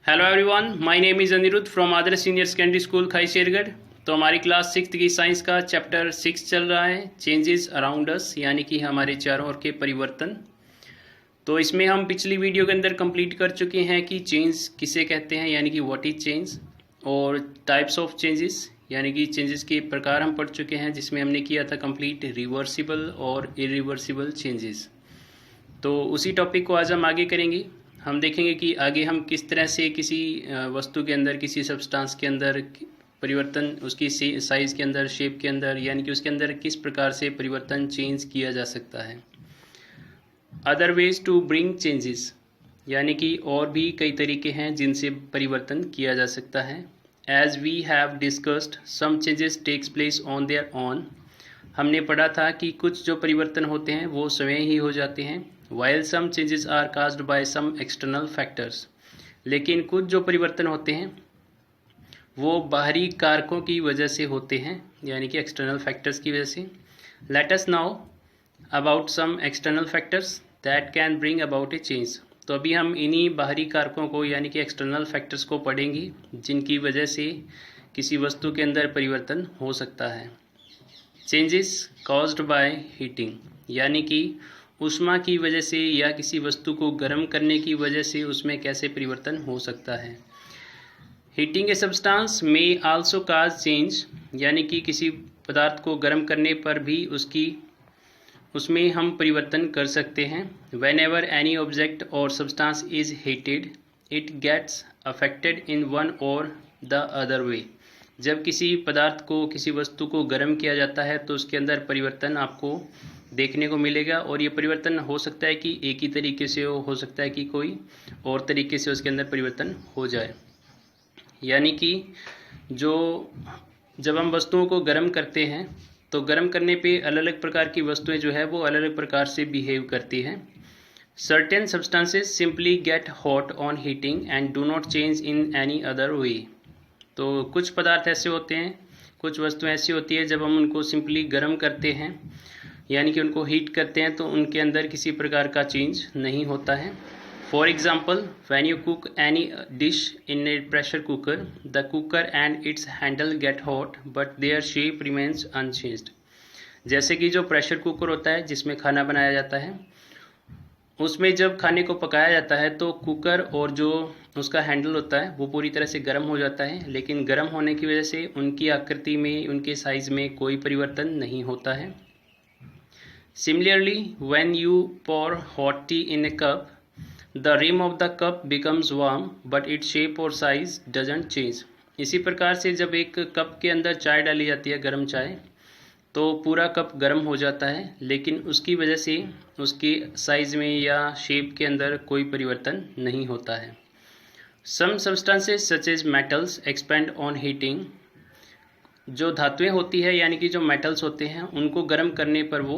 Hello everyone, my name is Aniruddh from Adarsh senior secondary school Khai Shergarh. तो हमारी class 6th की science का चैप्टर 6 चल रहा है, चेंजेस अराउंड अस, यानी कि हमारे चारों ओर के परिवर्तन। तो इसमें हम पिछली वीडियो के अंदर कंप्लीट कर चुके हैं कि चेंज किसे कहते हैं, यानी कि व्हाट इज चेंज, और टाइप्स ऑफ चेंजेस यानी कि चेंजेस के प्रकार हम पढ़ चुके हैं, जिसमें हमने किया था कंप्लीट रिवर्सिबल और इरिवर्सिबल चेंजेस। तो उसी टॉपिक को आज हम आगे करेंगे। हम देखेंगे कि आगे हम किस तरह से किसी वस्तु के अंदर, किसी सब्सटेंस के अंदर परिवर्तन, उसकी साइज के अंदर, शेप के अंदर, यानी कि उसके अंदर किस प्रकार से परिवर्तन चेंज किया जा सकता है। Other ways to bring changes, यानी कि और भी कई तरीके हैं जिनसे परिवर्तन किया जा सकता है। As we have discussed some changes takes place on their own, हमने पढ़ा था कि कुछ जो परिवर्तन होते हैं वो स्वयं ही हो जाते हैं। while some changes are caused by some external factors, लेकिन कुछ जो परिवर्तन होते हैं वो बाहरी कारकों की वजह से होते हैं, यानी कि एक्सटर्नल फैक्टर्स की वजह से। Let us now about some external factors that can bring about a change। तो अभी हम इन्हीं बाहरी कारकों को, यानी कि एक्सटर्नल फैक्टर्स को पढ़ेंगे, जिनकी वजह से किसी वस्तु के अंदर परिवर्तन हो सकता है। चेंजेस कॉज्ड बाय हीटिंग, यानी कि ऊष्मा की वजह से या किसी वस्तु को गर्म करने की वजह से उसमें कैसे परिवर्तन हो सकता है। हीटिंग ए सब्सटेंस में आल्सो काज चेंज, यानी कि किसी पदार्थ को गर्म करने पर भी उसमें हम परिवर्तन कर सकते हैं। वेन एवर एनी ऑब्जेक्ट और substance is heated it gets affected in one और द अदर वे, जब किसी पदार्थ को, किसी वस्तु को गर्म किया जाता है तो उसके अंदर परिवर्तन आपको देखने को मिलेगा। और ये परिवर्तन हो सकता है कि एक ही तरीके से हो सकता है कि कोई और तरीके से उसके अंदर परिवर्तन हो जाए। यानी कि जब हम वस्तुओं को गर्म करते हैं तो गर्म करने पे अलग अलग प्रकार की वस्तुएं जो है वो अलग अलग प्रकार से बिहेव करती हैं। Certain substances simply get hot on heating and do not change in any other way. तो कुछ पदार्थ ऐसे होते हैं, कुछ वस्तुएं ऐसी होती है, जब हम उनको सिंपली गर्म करते हैं, यानी कि उनको हीट करते हैं, तो उनके अंदर किसी प्रकार का चेंज नहीं होता है। For example, when you cook any dish in A pressure cooker, the cooker and it's handle get hot but their shape remains unchanged. जैसे कि जो प्रेशर कुकर होता है जिसमें खाना बनाया जाता है, उसमें जब खाने को पकाया जाता है तो कुकर और जो उसका हैंडल होता है वो पूरी तरह से गर्म हो जाता है, लेकिन गर्म होने की वजह से उनकी आकृति में, उनके साइज में कोई परिवर्तन नहीं होता है। Similarly, when you pour hot tea in a cup, the rim of the cup becomes warm, but its shape or size doesn't change। इसी प्रकार से जब एक कप के अंदर चाय डाली जाती है, गर्म चाय, तो पूरा कप गर्म हो जाता है, लेकिन उसकी वजह से उसके साइज में या शेप के अंदर कोई परिवर्तन नहीं होता है। Some substances such as metals expand on heating। जो धातुएं होती है, यानी कि जो मेटल्स होते हैं, उनको गर्म करने पर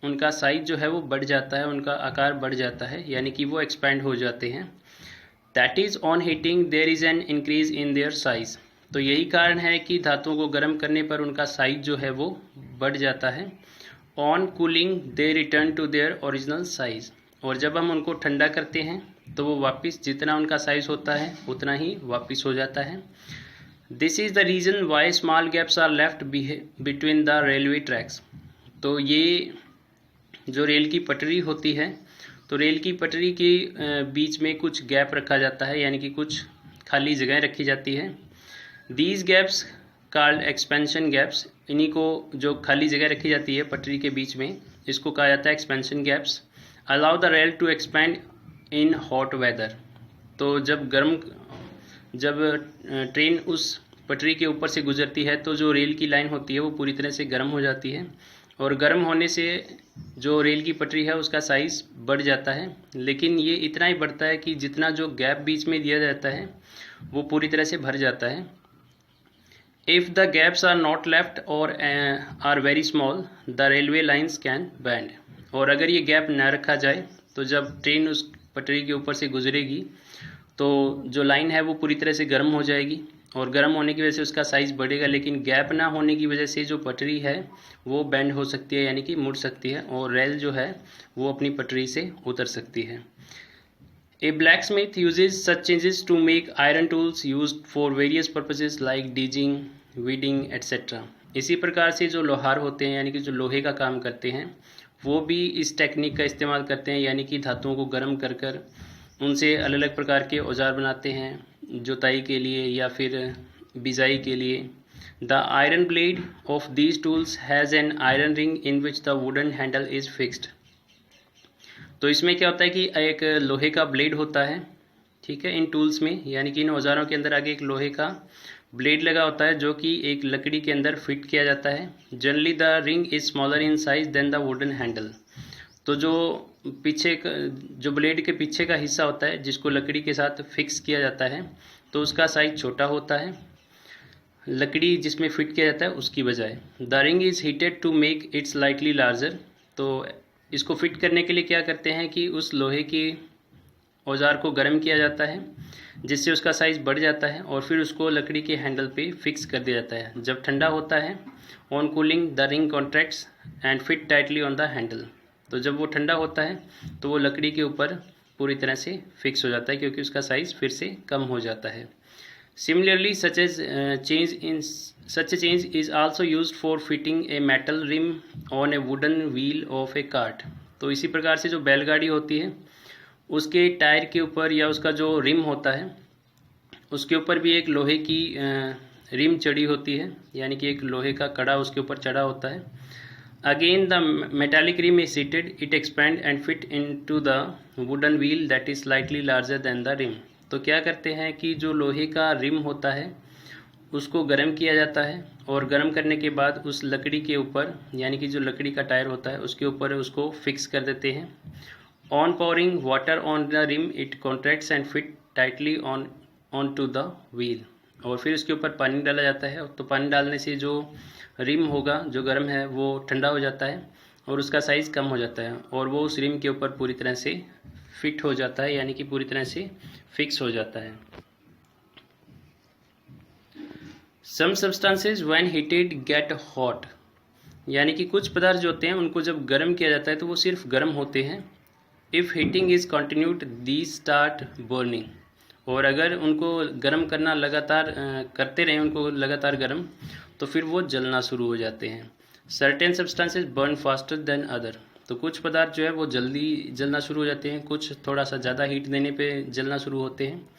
उनका साइज जो है वो बढ़ जाता है, उनका आकार बढ़ जाता है, यानी कि वो एक्सपैंड हो जाते हैं। That is on heating there is an increase in their size. तो यही कारण है कि धातुओं को गर्म करने पर उनका साइज जो है वो बढ़ जाता है। On cooling they return to their original size. और जब हम उनको ठंडा करते हैं तो वो वापस जितना उनका साइज होता है उतना ही वापस हो जाता है। This is the reason why small gaps are left between the railway tracks. तो ये जो रेल की पटरी होती है, तो रेल की पटरी के बीच में कुछ गैप रखा जाता है, यानी कि कुछ खाली जगह रखी जाती है। These gaps called expansion gaps. इन्हीं को, जो खाली जगह रखी जाती है पटरी के बीच में, इसको कहा जाता है expansion gaps. Allow the rail to expand in hot weather. तो जब ट्रेन उस पटरी के ऊपर से गुजरती है तो जो रेल की लाइन होती है वो पूरी तरह से गर्म हो जाती है, और गर्म होने से जो रेल की पटरी है उसका साइज बढ़ जाता है, लेकिन ये इतना ही बढ़ता है कि जितना जो गैप बीच में दिया जाता है वो पूरी तरह से भर जाता है। If the gaps are not left or are very small the railway lines can bend. और अगर ये गैप ना रखा जाए तो जब ट्रेन उस पटरी के ऊपर से गुजरेगी तो जो लाइन है वो पूरी तरह से गर्म हो जाएगी, और गर्म होने की वजह से उसका साइज़ बढ़ेगा, लेकिन गैप ना होने की वजह से जो पटरी है वो बेंड हो सकती है, यानी कि मुड़ सकती है, और रेल जो है वो अपनी पटरी से उतर सकती है। A blacksmith uses such changes to make iron tools used for various purposes like digging, weeding, etc. इसी प्रकार से जो लोहार होते हैं यानी कि जो लोहे का काम करते हैं वो भी इस टेक्निक का इस्तेमाल करते हैं, यानी कि धातुओं को गर्म कर कर उनसे अलग अलग प्रकार के औजार बनाते हैं जुताई के लिए या फिर बिजाई के लिए. The iron blade of these tools has an iron ring in which the wooden handle is fixed. तो इसमें क्या होता है कि एक लोहे का ब्लेड होता है, ठीक है, इन टूल्स में, यानी कि इन औजारों के अंदर आगे एक लोहे का ब्लेड लगा होता है जो कि एक लकड़ी के अंदर फिट किया जाता है. Generally the ring is smaller in size than the wooden handle. तो जो जो ब्लेड के पीछे का हिस्सा होता है जिसको लकड़ी के साथ फिक्स किया जाता है तो उसका साइज छोटा होता है लकड़ी जिसमें फिट किया जाता है उसकी बजाय. The ring is heated to make it slightly larger. तो इसको फिट करने के लिए क्या करते हैं कि उस लोहे की औजार को गर्म किया जाता है जिससे उसका साइज़ बढ़ जाता है और फिर उसको लकड़ी के हैंडल पे फिक्स कर दिया जाता है. जब ठंडा होता है on cooling the ring contracts and fit tightly on the handle. तो जब वो ठंडा होता है तो वो लकड़ी के ऊपर पूरी तरह से फिक्स हो जाता है क्योंकि उसका साइज़ फिर से कम हो जाता है. Similarly, such a change is also used for fitting a metal rim on a wooden wheel of a cart. तो इसी प्रकार से जो बैलगाड़ी होती है उसके टायर के ऊपर या उसका जो रिम होता है उसके ऊपर भी एक लोहे की रिम चढ़ी होती है, यानी कि एक लोहे का कड़ा उसके ऊपर चढ़ा होता है. Again the metallic rim is heated, it expand and fit into the wooden wheel that is slightly larger than the rim. तो क्या करते हैं कि जो लोहे का रिम होता है उसको गर्म किया जाता है और गर्म करने के बाद उस लकड़ी के ऊपर, यानी कि जो लकड़ी का टायर होता है उसके ऊपर उसको फिक्स कर देते हैं. On pouring water on the rim it contracts and fit tightly on to the wheel. और फिर उसके ऊपर पानी डाला जाता है तो पानी डालने से जो रिम होगा जो गर्म है वो ठंडा हो जाता है और उसका साइज़ कम हो जाता है और वो उस रिम के ऊपर पूरी तरह से फिट हो जाता है, यानी कि पूरी तरह से फिक्स हो जाता है. Some substances when heated get hot. यानी कि कुछ पदार्थ जो होते हैं उनको जब गर्म किया जाता है तो वो सिर्फ गर्म होते हैं. If heating is continued these start burning. और अगर उनको गर्म करना लगातार करते रहें उनको लगातार गर्म तो फिर वो जलना शुरू हो जाते हैं. Certain substances burn faster than other. तो कुछ पदार्थ जो है वो जल्दी जलना शुरू हो जाते हैं, कुछ थोड़ा सा ज़्यादा हीट देने पे जलना शुरू होते हैं.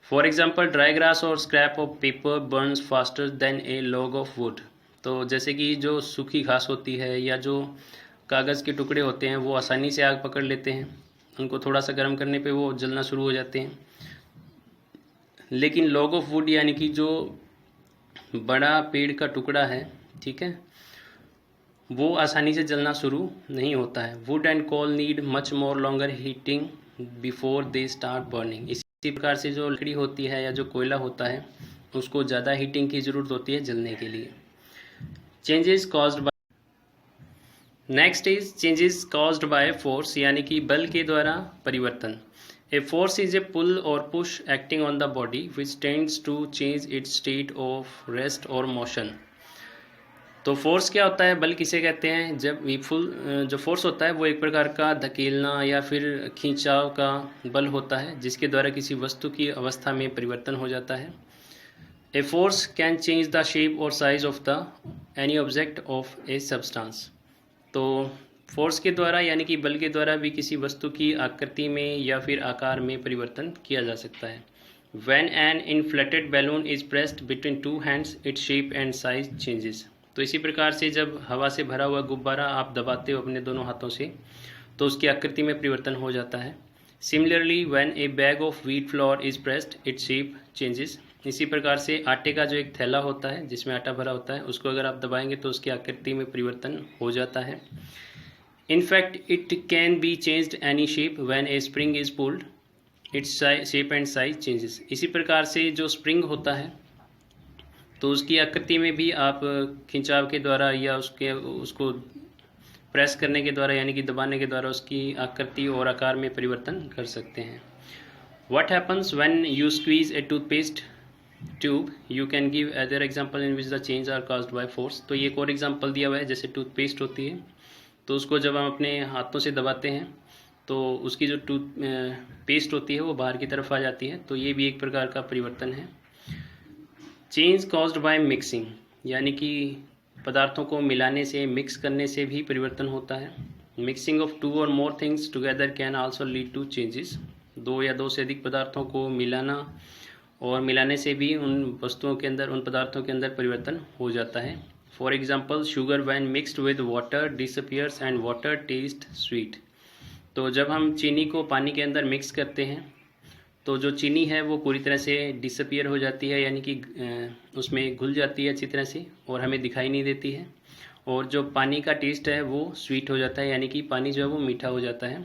फॉर एग्जांपल ड्राई ग्रास और scrap of paper Burns faster than A log of would. तो जैसे कि जो सूखी घास होती है या जो कागज़ के टुकड़े होते हैं वो आसानी से आग पकड़ लेते हैं, उनको थोड़ा सा गर्म करने पे वो जलना शुरू हो जाते हैं. लेकिन लॉग ऑफ वुड यानी कि जो बड़ा पेड़ का टुकड़ा है, ठीक है, वो आसानी से जलना शुरू नहीं होता है. Wood and coal need much more longer heating before they start burning. इसी प्रकार से जो लकड़ी होती है या जो कोयला होता है उसको ज़्यादा हीटिंग की ज़रूरत होती है जलने के लिए. Changes caused by. Next is changes caused by force, यानी कि बल के द्वारा परिवर्तन. A force is a pull और push acting on the body which tends to change its state of rest और मोशन. तो फोर्स क्या होता है, बल किसे कहते हैं? जब जो फोर्स होता है वो एक प्रकार का धकेलना या फिर खींचाव का बल होता है जिसके द्वारा किसी वस्तु की अवस्था में परिवर्तन हो जाता है. A force can change the shape और size of the any object of a substance. तो फोर्स के द्वारा यानी कि बल के द्वारा भी किसी वस्तु की आकृति में या फिर आकार में परिवर्तन किया जा सकता है. When an inflated balloon is pressed between two hands, its shape and size changes. तो इसी प्रकार से जब हवा से भरा हुआ गुब्बारा आप दबाते हो अपने दोनों हाथों से तो उसकी आकृति में परिवर्तन हो जाता है. Similarly when A bag of wheat flour is pressed its shape changes. इसी प्रकार से आटे का जो एक थैला होता है जिसमें आटा भरा होता है उसको अगर आप दबाएंगे तो उसकी आकृति में परिवर्तन हो जाता है. In fact it can be changed any shape when A spring is pulled its shape and size changes. इसी प्रकार से जो स्प्रिंग होता है तो उसकी आकृति में भी आप खिंचाव के द्वारा या उसको प्रेस करने के द्वारा यानी कि दबाने के द्वारा उसकी आकृति और आकार में परिवर्तन कर सकते हैं. What happens when you squeeze a toothpaste tube. You can give other example in which the change are caused by force. तो ये एक और एग्जांपल दिया हुआ है. जैसे टूथपेस्ट होती है तो उसको जब हम अपने हाथों से दबाते हैं तो उसकी जो पेस्ट होती है वो बाहर की तरफ आ जाती है, तो ये भी एक प्रकार का परिवर्तन है। चेंज कॉज्ड बाय मिक्सिंग, यानी कि पदार्थों को मिलाने से, मिक्स करने से भी परिवर्तन होता है। मिक्सिंग ऑफ 2 और more things together can also lead to changes. 2 या 2 से अधिक पदार्थों को मिलाना और मिलाने से भी उन वस्तुओं के अंदर, उन पदार्थों के अंदर परिवर्तन हो जाता है। For example, sugar when mixed with water disappears and water test sweet. तो जब हम चीनी को पानी के अंदर मिक्स करते हैं तो जो चीनी है वो पूरी तरह से डिसअपियर हो जाती है, यानी कि उसमें घुल जाती है अच्छी तरह से और हमें दिखाई नहीं देती है। और जो पानी का टेस्ट है वो स्वीट हो जाता है, यानी कि पानी जो है वो मीठा हो जाता है।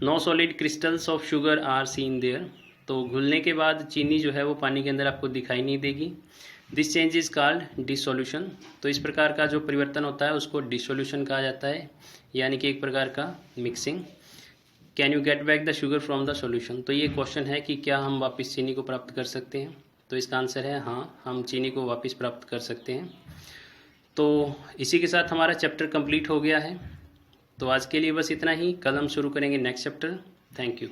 No solid crystals of sugar are seen there. तो घुलने के बाद चीनी जो है वो पानी के अंदर आपको दिखाई नहीं देगी। This change is called dissolution. तो इस प्रकार का जो परिवर्तन होता है उसको डिसोल्यूशन कहा जाता है, यानी कि एक प्रकार का mixing. Can you get back the sugar from the solution. तो ये क्वेश्चन है कि क्या हम वापस चीनी को प्राप्त कर सकते हैं। तो इसका आंसर है हाँ, हम चीनी को वापस प्राप्त कर सकते हैं। तो इसी के साथ हमारा चैप्टर कंप्लीट हो गया है। तो आज के लिए बस इतना ही। कल हम शुरू करेंगे नेक्स्ट चैप्टर। Thank you.